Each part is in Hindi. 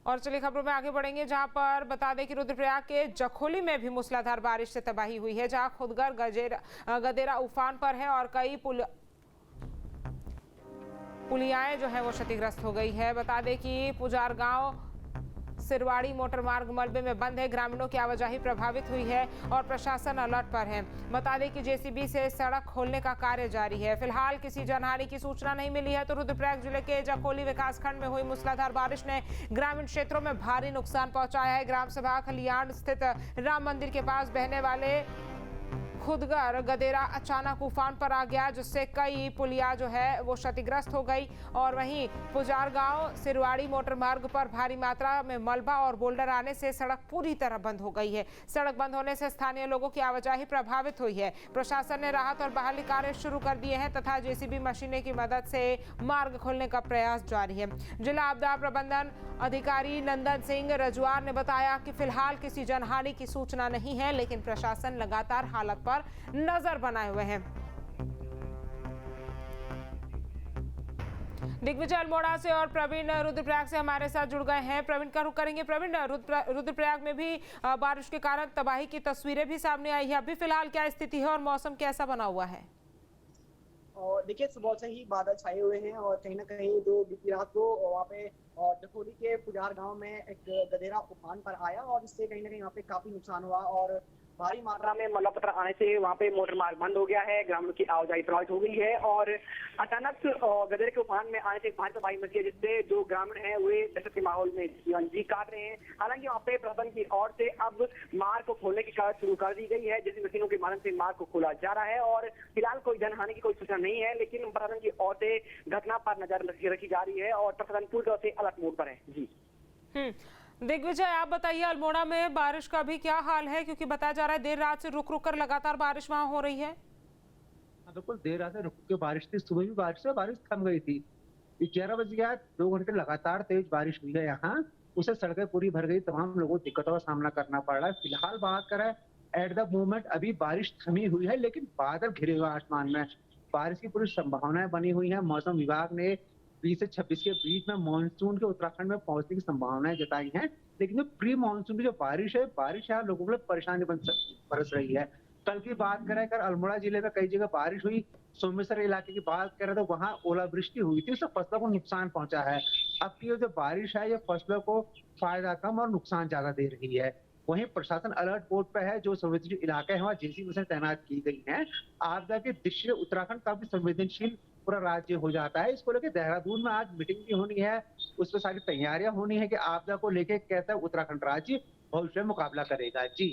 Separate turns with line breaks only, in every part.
और चलिए खबरों में आगे बढ़ेंगे, जहां पर बता दें कि रुद्रप्रयाग के जखोली में भी मूसलाधार बारिश से तबाही हुई है, जहां खुदगर गदेरा उफान पर है और कई पुलियाएं जो है वो क्षतिग्रस्त हो गई है। बता दें कि पुजार गांव सिरवाड़ी मोटर मार्ग मलबे में बंद है, ग्रामीणों की आवाजाही प्रभावित हुई है और प्रशासन अलर्ट पर है। बता दें कि जेसीबी से सड़क खोलने का कार्य जारी है। फिलहाल किसी जनहानि की सूचना नहीं मिली है। तो रुद्रप्रयाग जिले के जखोली विकासखंड में हुई मूसलाधार बारिश ने ग्रामीण क्षेत्रों में भारी नुकसान पहुंचाया है। ग्राम सभा खलियान स्थित राम मंदिर के पास बहने वाले खुदगर गदेरा अचानक उफान पर आ गया, जिससे कई पुलिया जो है वो क्षतिग्रस्त हो गई। और वहीं पुजार गांव सिरवाड़ी मोटर मार्ग पर भारी मात्रा में मलबा और बोल्डर आने से सड़क पूरी तरह बंद हो गई है। सड़क बंद होने से स्थानीय लोगों की आवाजाही प्रभावित हुई है। प्रशासन ने राहत और बहाली कार्य शुरू कर दिए हैं तथा जेसीबी मशीनें की मदद से मार्ग खोलने का प्रयास जारी है। जिला आपदा प्रबंधन अधिकारी नंदन सिंह रजवार ने बताया कि फिलहाल किसी जनहानि की सूचना नहीं है, लेकिन प्रशासन लगातार हालत पर नजर बनाए हुए हैं। दिग्विजय अल्मोड़ा से और प्रवीण रुद्रप्रयाग से हमारे साथ जुड़ गए हैं। प्रवीण का रुख करेंगे। प्रवीण, रुद्रप्रयाग में भी बारिश के कारण तबाही की तस्वीरें भी सामने आई है। अभी फिलहाल क्या स्थिति है और मौसम कैसा बना हुआ है?
और देखिए, सुबह से ही बादल छाए हुए हैं और कहीं ना कहीं जो बीती रात को वहाँ पे जखोली के पुजार गांव में एक गदेरा उफान पर आया और इससे कहीं ना कहीं वहाँ पे काफी नुकसान हुआ और भारी मात्रा में मलबा पत्थर आने से वहाँ पे मोटर मार्ग बंद हो गया है। ग्रामीणों की आवाजाही प्रभावित हो गई है और अचानक गदेरे के उफान में आने से भारी तबाही मची है, जिससे जो ग्रामीण हैं वे दहशत के माहौल में जी काट रहे हैं। हालांकि वहाँ पे प्रशासन की ओर से अब मार्ग को खोलने की कार्य शुरू कर दी गई है, जिस मशीनों के माध्यम से मार्ग को खोला जा रहा है और फिलहाल कोई जनहानि की कोई सूचना नहीं है, लेकिन प्रशासन की ओर से घटना पर नजर रखी जा रही है और प्रशासन पूरी तरह से अलर्ट मोड पर है। जी
दिग्विजय, आप बताइए अल्मोड़ा में बारिश का भी क्या हाल है, क्योंकि बताया जा रहा है देर रात से रुक रुक कर लगातार बारिश वहां हो रही है।
हाँ, बिल्कुल देर रात से रुक के बारिश थी। सुबह भी बारिश है, बारिश थम गई थी। 11 बज गया, 2 घंटे लगातार तेज बारिश हुई है यहाँ। उससे सड़कें पूरी भर गई, तमाम लोगों को दिक्कतों का सामना करना पड़ रहा है। फिलहाल बात करें एट द मोमेंट अभी बारिश थमी हुई है, लेकिन बादल घिरे हुए आसमान में। बारिश की पूरी संभावनाएं बनी हुई है। मौसम विभाग ने 20 से 26 के बीच में मानसून के उत्तराखंड में पहुंचने की संभावनाएं जताई हैं। लेकिन जो प्री मानसून की जो बारिश है लोगों के लिए परेशानी बरस रही है। कल की बात करें, कल अल्मोड़ा जिले में कई जगह बारिश हुई। सोमेश्वर इलाके की बात करें तो वहां ओलावृष्टि हुई थी, उससे फसलों को नुकसान पहुंचा है। अब की जो बारिश है ये फसलों को फायदा कम और नुकसान ज्यादा दे रही है। वहीं प्रशासन अलर्ट मोड पे है। जो संवेदनशील इलाके हैं वहाँ जेसीबी से तैनात की गई हैं। आपदा के दृष्टि से उत्तराखंड काफी संवेदनशील पूरा राज्य हो जाता है। इसको लेकर देहरादून में आज मीटिंग भी होनी है, उसमें सारी तैयारियां होनी है कि आपदा को लेकर कैसा उत्तराखंड राज्य भविष्य में मुकाबला करेगा। जी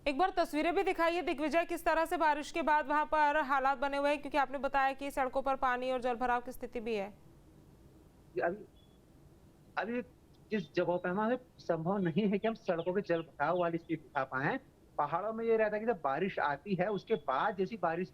एक बार तस्वीरें भी दिखाइए दिग्विजय, किस तरह से बारिश के बाद वहां पर हालात बने हुए हैं, क्योंकि आपने बताया कि सड़कों पर पानी और जलभराव की स्थिति भी है।
अभी अभी जिस जगहों पे हमारे संभव नहीं है कि हम सड़कों के जल भराव वाली स्थिति दिखा पाए। पहाड़ों में ये रहता है कि जब बारिश आती है उसके बाद जैसी बारिश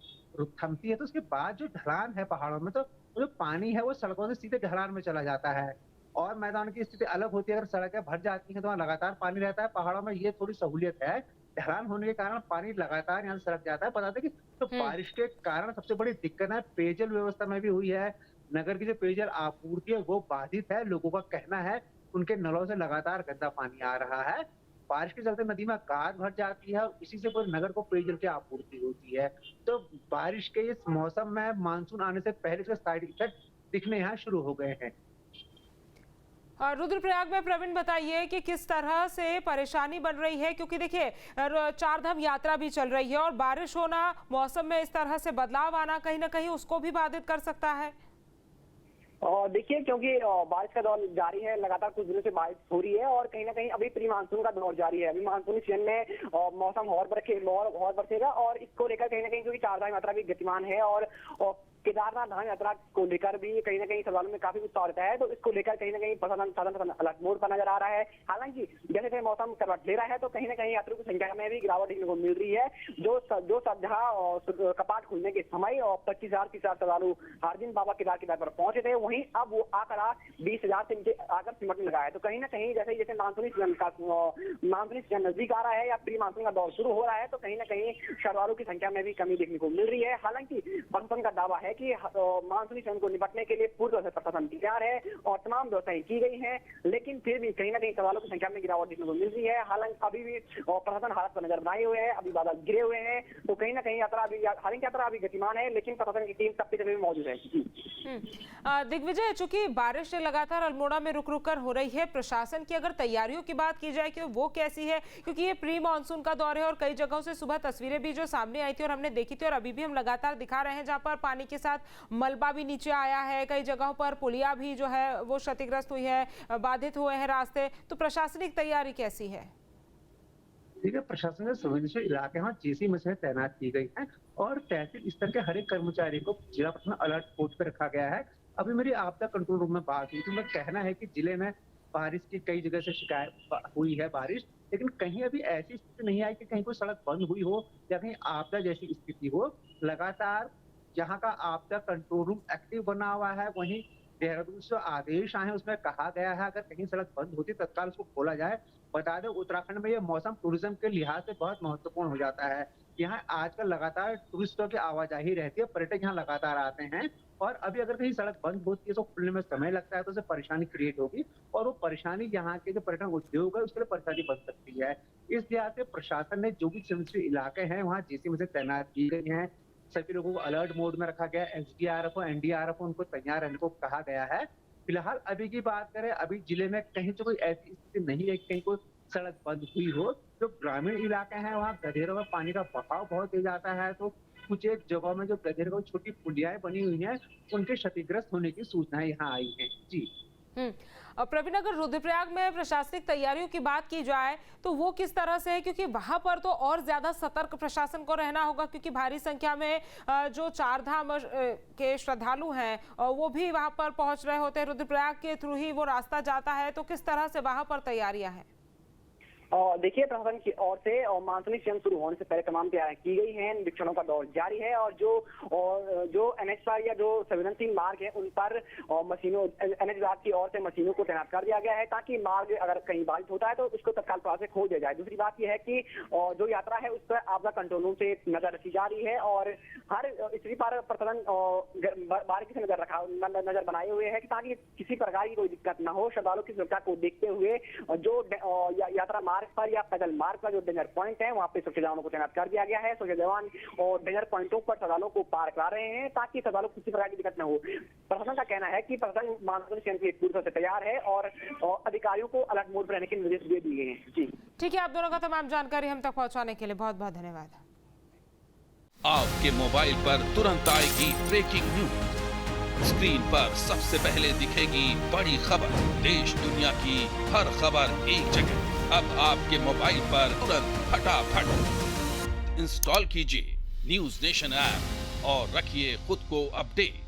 थमती है तो उसके बाद जो ढलान है पहाड़ों में, तो वो जो पानी है वो सड़कों से सीधे ढलान में चला जाता है। और मैदान की स्थिति अलग होती है। अगर सड़कें भर जाती हैं तो वहाँ लगातार पानी रहता है। पहाड़ों में ये थोड़ी सहूलियत है, ढलान होने के कारण पानी लगातार यहाँ से सड़क जाता है। बता दें कि तो बारिश के कारण सबसे बड़ी दिक्कत है पेयजल व्यवस्था में भी हुई है। नगर की जो पेयजल आपूर्ति है वो बाधित है। लोगों का कहना है उनके नलों से लगातार गंदा पानी आ रहा है। बारिश के चलते नदी में गाद भर जाती है और इसी से पूरे नगर को पेयजल की आपूर्ति होती है। तो बारिश के इस मौसम में मानसून आने से पहले से साइड इफेक्ट दिखने यहाँ शुरू हो गए हैं।
रुद्रप्रयाग में प्रवीण बताइए कि किस तरह से परेशानी बन रही है, क्योंकि देखिए चारधाम यात्रा भी चल रही है और बारिश होना, मौसम में इस तरह से बदलाव आना कहीं ना कहीं उसको भी बाधित कर सकता है।
और देखिए, क्योंकि बारिश का दौर जारी है, लगातार कुछ दिनों से बारिश हो रही है और कहीं ना कहीं अभी प्री मानसून का दौर जारी है। अभी मानसूनी सीजन में मौसम और बरसेगा और इसको लेकर कहीं ना कहीं क्योंकि चारधाम यात्रा भी गतिमान है और केदारनाथ धाम यात्रा को लेकर भी कहीं ना कहीं श्रद्धालुओं में काफी उत्साह रहता है। तो इसको लेकर कहीं ना कहीं प्रशासन अलर्ट मोड पर नजर आ रहा है। हालांकि जैसे जैसे मौसम करवट ले रहा है तो कहीं ना कहीं यात्रियों की संख्या में भी गिरावट देखने को मिल रही है। जो श्रद्धा कपाट खुलने के समय 25,000 श्रद्धालु हर दिन बाबा केदार पर पहुंचे थे, वहीं अब वो आंकड़ा 20,000 से नीचे आकर सिमटने लगा है। तो कहीं ना कहीं जैसे जैसे मानसूनी सीजन नजदीक आ रहा है या प्री मानसून का दौर शुरू हो रहा है तो कहीं ना कहीं श्रद्धालुओं की संख्या में भी कमी देखने को मिल रही है। हालांकि प्रशासन का दावा है कि मानसूनी चरण को निपटने के लिए पूरी तरह से प्रशासन तैयार है और तमाम व्यवस्थाएं की गई हैं, लेकिन फिर भी कहीं ना कहीं सवालों की संख्या में गिरावट देखने को मिल रही है। हालांकि अभी भी प्रशासन हालत पर नजर बनाए हुए है, अभी बादल गिरे हुए हैं, तो कहीं ना कहीं हालांकि यात्रा अभी गतिमान है, लेकिन प्रशासन की टीम तब भी मौजूद है।
दिग्विजय, चूंकि बारिश लगातार अल्मोड़ा में रुक रुक कर हो रही है, प्रशासन की अगर तैयारियों की बात की जाए कि वो कैसी है, क्योंकि ये प्री मानसून का दौर है और कई जगहों से सुबह तस्वीरें भी जो सामने आई थी और हमने देखी थी और अभी भी हम लगातार दिखा रहे हैं, जहां पर पानी के साथ मलबा भी नीचे आया है, कई जगहों पर पुलिया भी जो है वो क्षतिग्रस्त हुई है, बाधित हुए हैं रास्ते, तो प्रशासनिक तैयारी कैसी है?
देखिए, प्रशासन के संवेदनशील इलाके में जेसी मशीनें तैनात की गई हैं और तहसील स्तर के हर एक कर्मचारी को जिला प्रशासन अलर्ट पोर्ट पर रखा गया है। अभी मेरी आपदा कंट्रोल रूम में बात हुई थी, मैं कहना है कि जिले में बारिश की कई जगह से शिकायत हुई है बारिश, लेकिन कहीं अभी ऐसी स्थिति नहीं आई कि कहीं कोई सड़क बंद हुई हो या कहीं आपदा जैसी स्थिति हो। लगातार जहां का आपदा कंट्रोल रूम एक्टिव बना हुआ है, वहीं देहरादून से आदेश आए हैं उसमें कहा गया है अगर कहीं सड़क बंद होती तत्काल उसको खोला जाए। बता दें, उत्तराखंड में ये मौसम टूरिज्म के लिहाज से बहुत महत्वपूर्ण हो जाता है। यहाँ आजकल लगातार टूरिस्टों की आवाजाही रहती है, पर्यटक यहाँ लगातार आते हैं और अभी अगर कहीं सड़क बंद होती है तो खुलने में समय लगता है, तो उससे परेशानी क्रिएट होगी और वो परेशानी यहाँ के जो पर्यटन उद्योग है उसके लिए परेशानी बन सकती है। इस लिहाज से प्रशासन ने जो भी संवेदनशील इलाके हैं वहाँ जेसी मशीनें तैनात की गई हैं, सभी लोगों को अलर्ट मोड में रखा गया है, एसडीआरएफ और एनडीआरएफ उनको तैयार रहने को कहा गया है। फिलहाल अभी की बात करें, अभी जिले में कहीं तो कोई ऐसी स्थिति नहीं है कि कहीं कोई सड़क बंद हुई हो। जो ग्रामीण इलाके हैं वहाँ गधेरों में पानी का बहाव बहुत तेज आता है, तो कुछ एक जगहों में जो गधेरों की छोटी पुलियाएं बनी हुई हैं उनके क्षतिग्रस्त होने की सूचनाएं यहाँ आई हैं। जी
प्रवीण, अगर रुद्रप्रयाग में प्रशासनिक तैयारियों की बात की जाए तो वो किस तरह से है, क्योंकि वहां पर तो और ज्यादा सतर्क प्रशासन को रहना होगा, क्योंकि भारी संख्या में जो चारधाम के श्रद्धालु हैं वो भी वहां पर पहुंच रहे होते हैं, रुद्रप्रयाग के थ्रू ही वो रास्ता जाता है, तो किस तरह से वहां पर तैयारियां हैं?
देखिए, प्रशासन की ओर से मानसूनी सीजन शुरू होने से पहले तमाम तैयारियां की गई हैं, निरीक्षणों का दौर जारी है और जो एनएच पर या जो संवेदनशील मार्ग है उन पर मशीनों एनएच विभाग की ओर से मशीनों को तैनात कर दिया गया है ताकि मार्ग अगर कहीं बाधित होता है तो उसको तत्काल प्रभाव से खोल दिया जाए। दूसरी बात यह है कि जो यात्रा है उस पर आपदा कंट्रोल रूम से नजर रखी जा रही है और हर स्थिति पर प्रशासन बारीकी से नजर बनाए हुए है ताकि किसी प्रकार की कोई दिक्कत न हो। श्रद्धालुओं की सुरक्षा को देखते हुए जो यात्रा मार्ग पर या पैदल मार्ग पर जो डेंजर पॉइंट है वहां पे सुरक्षा जवानों को तैनात कर दिया गया है। सुरक्षा जवान और डेंजर पॉइंटों पर श्रद्धालुओं को पार करा रहे हैं ताकि श्रद्धालुओं को किसी प्रकार की दिक्कत न हो। प्रशासन का कहना है कि प्रशासन मानसून सीजन के पूरी तरह से तैयार है और अधिकारियों को अलर्ट मोड पर रहने के निर्देश दे दिए हैं। जी
ठीक है, आप दोनों का तमाम जानकारी हम तक पहुंचाने के लिए बहुत बहुत धन्यवाद।
आपके मोबाइल पर तुरंत आएगी ब्रेकिंग न्यूज, स्क्रीन पर सबसे पहले दिखेगी बड़ी खबर, देश दुनिया की हर खबर एक जगह। अब आपके मोबाइल पर तुरंत फटाफट इंस्टॉल कीजिए न्यूज नेशन ऐप और रखिए खुद को अपडेट।